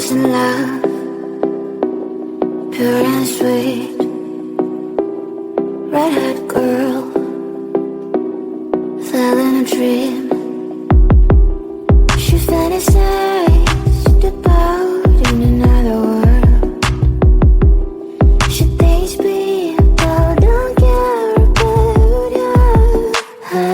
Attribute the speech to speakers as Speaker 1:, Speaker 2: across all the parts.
Speaker 1: was in love, pure and sweet, red-haired girl, fell in a dream. She fantasized about in another world. She thinks people don't care about her.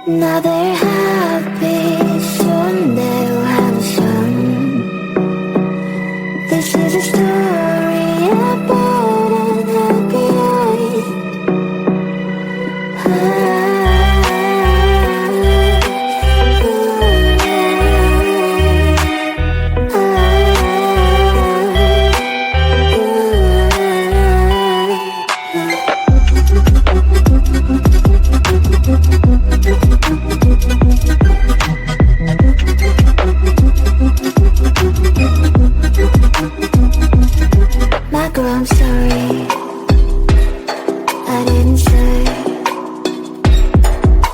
Speaker 1: Now they're happy, soon they'll have a son. This is a story about an happy Girl, I'm sorry, I didn't say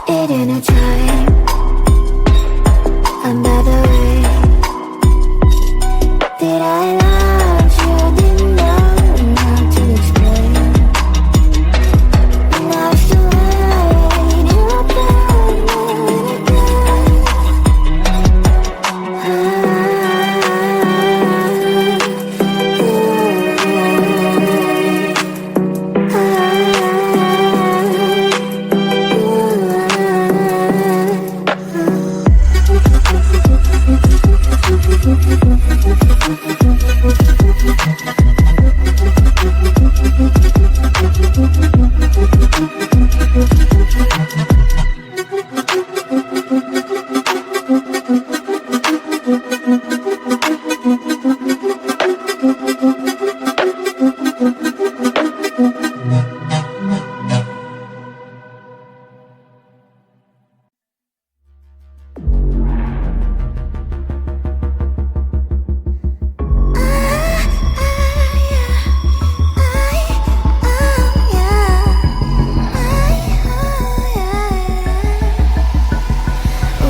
Speaker 1: it in a time. And by the way, did I love you? Didn't know how to explain. Now it's too late, you're back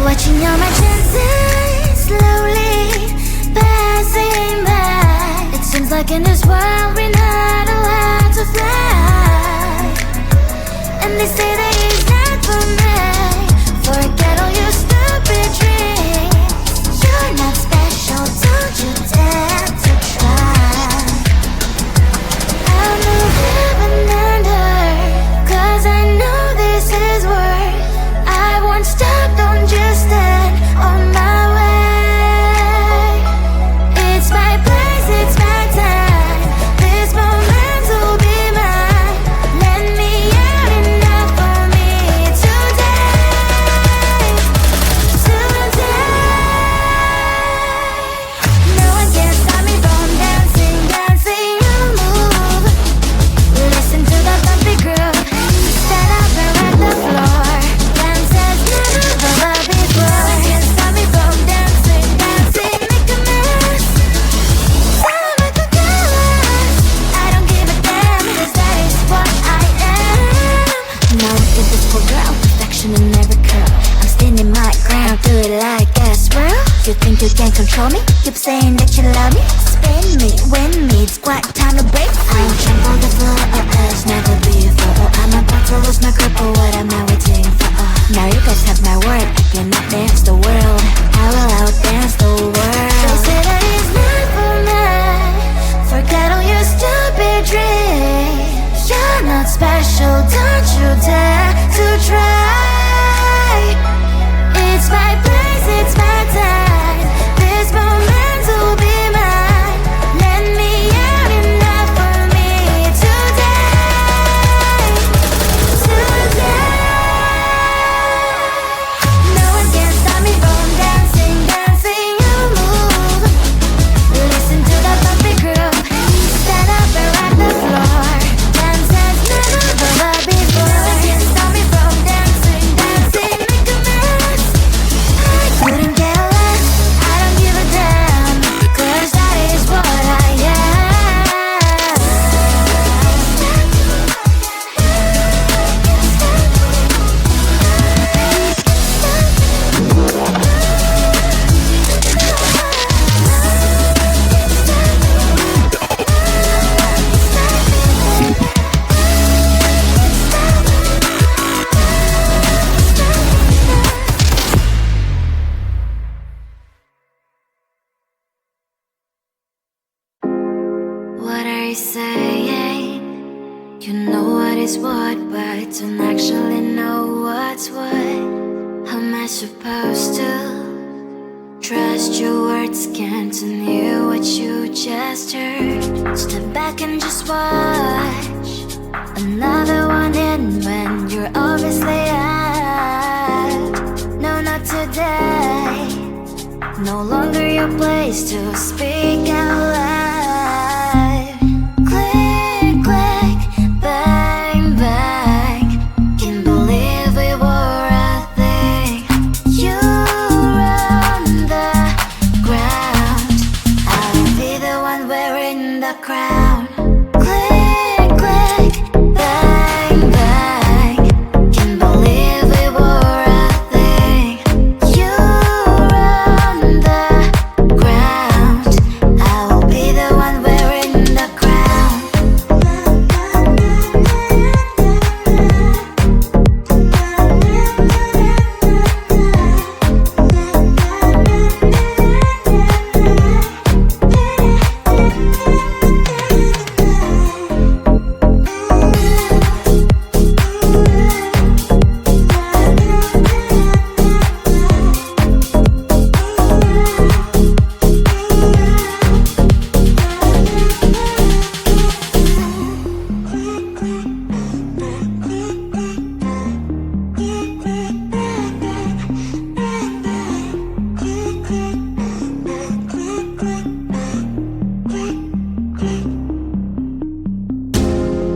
Speaker 1: watching all my chances slowly passing by. It seems like in this world we know how to fly. And they say that it's not for me. Forget all your stupid dreams. You're not special, don't you dare to try. I'll move heaven and earth, 'cause I know this is worth. I won't stop, don't just stand on my way. It's my place, it's my time. This moment will be mine. Let me out enough for me today. Today. No one can stop me from dancing, dancing. I'll move. Listen to the bumpy groove. Stand up and rock the floor. Dance as never before. No one can stop me from dancing, dancing. Make a mess. Tell 'em I could care less. I don't give a damn, 'cause that is what I am. Now look at this poor girl, perfection in every curl. I'm standing my ground, do it like a swirl. You think you can control me? Keep saying that you love me. Spin me, win me, it's quite time to break free. I'll jump on the floor as never before. I'm about to lose my grip, but what am I waiting for? Now you guys have my word, I cannot dance the world. I will outdance the world. They say that it's not for me. Forget all your stupid dreams. You're not special, don't you dare to try. It's my place, it's my time. This moment will be mine. Let me out enough for me today. Today. are you saying? You know what is what, but don't actually know what's what. How am I supposed to trust your words? Can't hear what you just heard. Step back and just watch another one in when you're obviously out. No, not today. No longer your place to speak out loud. Click, click, bang, bang. Can't believe we were a thing. You run the ground. I'll be the one wearing the crown. Click, click, bang, bang. Can't believe we were a thing. You run the ground. I will be the one wearing the crown.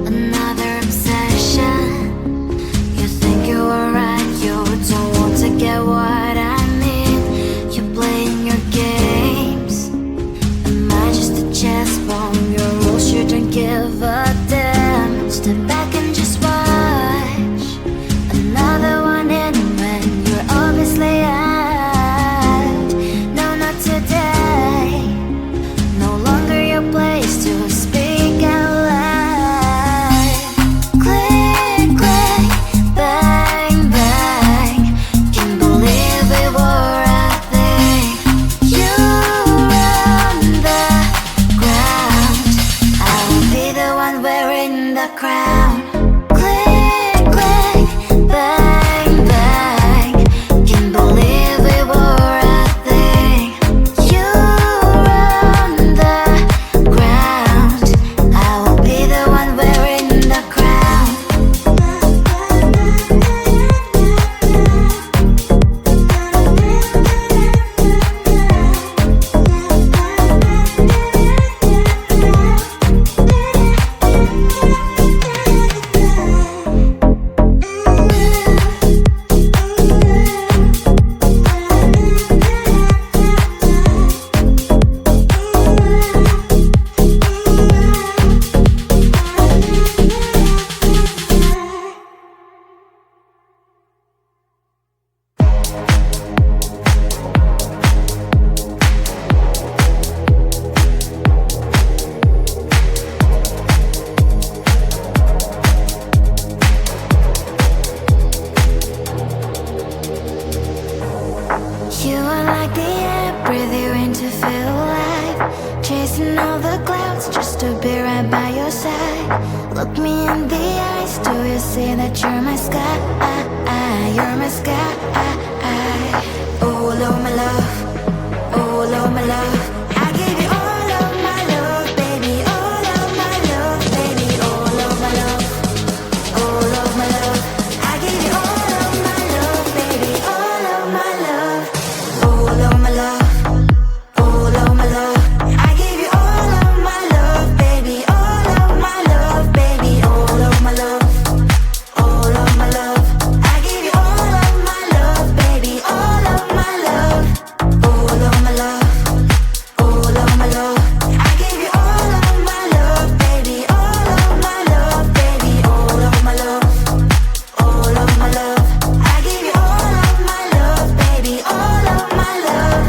Speaker 1: Another obsession. You think you are right, you don't want to get what I mean. You're playing your games. Am I just a chess bomb? Your rules shouldn't give a damn. Step back and just watch another one in when you're obviously out. No, not today. No longer your place to speak out loud. Click, click, bang, bang. Can't believe we were a thing. You run the ground. I will be the one wearing the crown. Click, click, bang, bang. Can't believe we were a thing. You run the ground. I will be the one wearing the crown. You are like the air, breathe you in to feel alive. Chasing all the clouds just to be right by your side. Look me in the eyes, do you see that you're my sky? You're my sky. Oh, Lord, my love. Oh, Lord, my love. I give you all of my love, baby. All of my love, baby. All of my love. All of my love. I give you all of my love, baby. All of my love. All of my love. All of my love. I give you all of my love, baby. All of my love, baby. All of my love. All of my love. I give you all of my love, baby. All of my love. All of my love. All of my love. I give you all of my love, baby. All of my love, baby. All of my love. All of my love. I give you all of my love, baby. All of my love.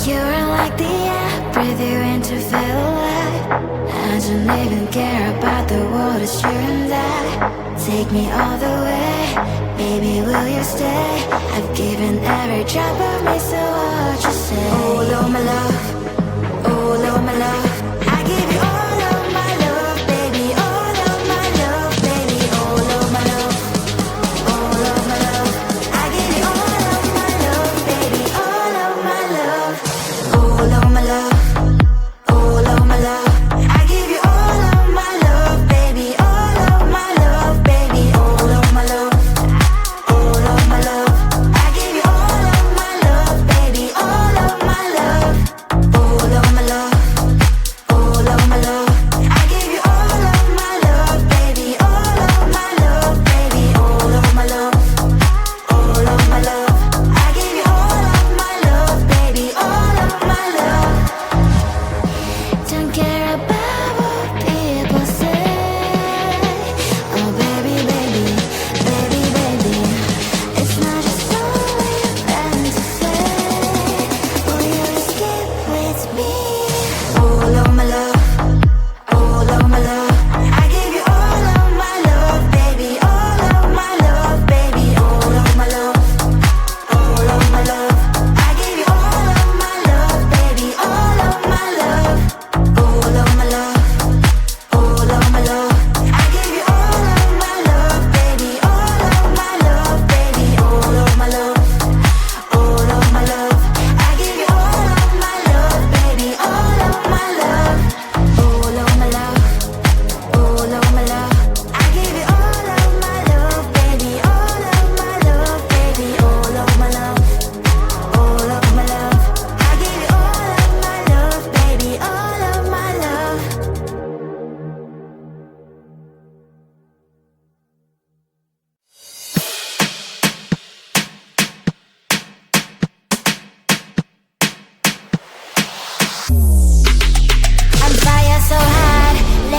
Speaker 1: You're like the air, breathe you in to feel alive. I don't even care about the world, it's you and I. Take me all the way, baby, will you stay? I've given every drop of me, so what you say? Oh, Lord, my love. Oh, Lord, my love. I give you all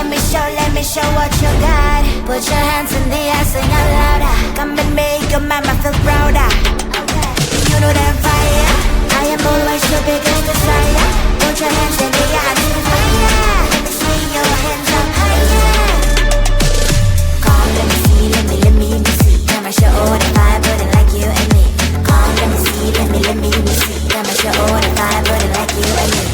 Speaker 1: let me show what you got. Put your hands in the air, sing out louder. Come and make your mama feel prouder. You know that fire, I am always your biggest desire. Put your hands in the air, sing fire. Let me see your hands up higher. Come, let me see, let me see. Come and show the fire, burning like you and me. Come, let me see, let me see. Come and show the fire, burning like you and me.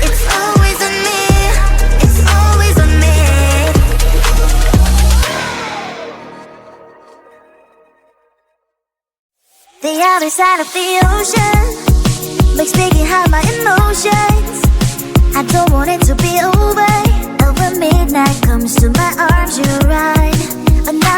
Speaker 1: It's the other side of the ocean makes me get high my emotions. I don't want it to be over. Over midnight comes to my arms, you're right. Another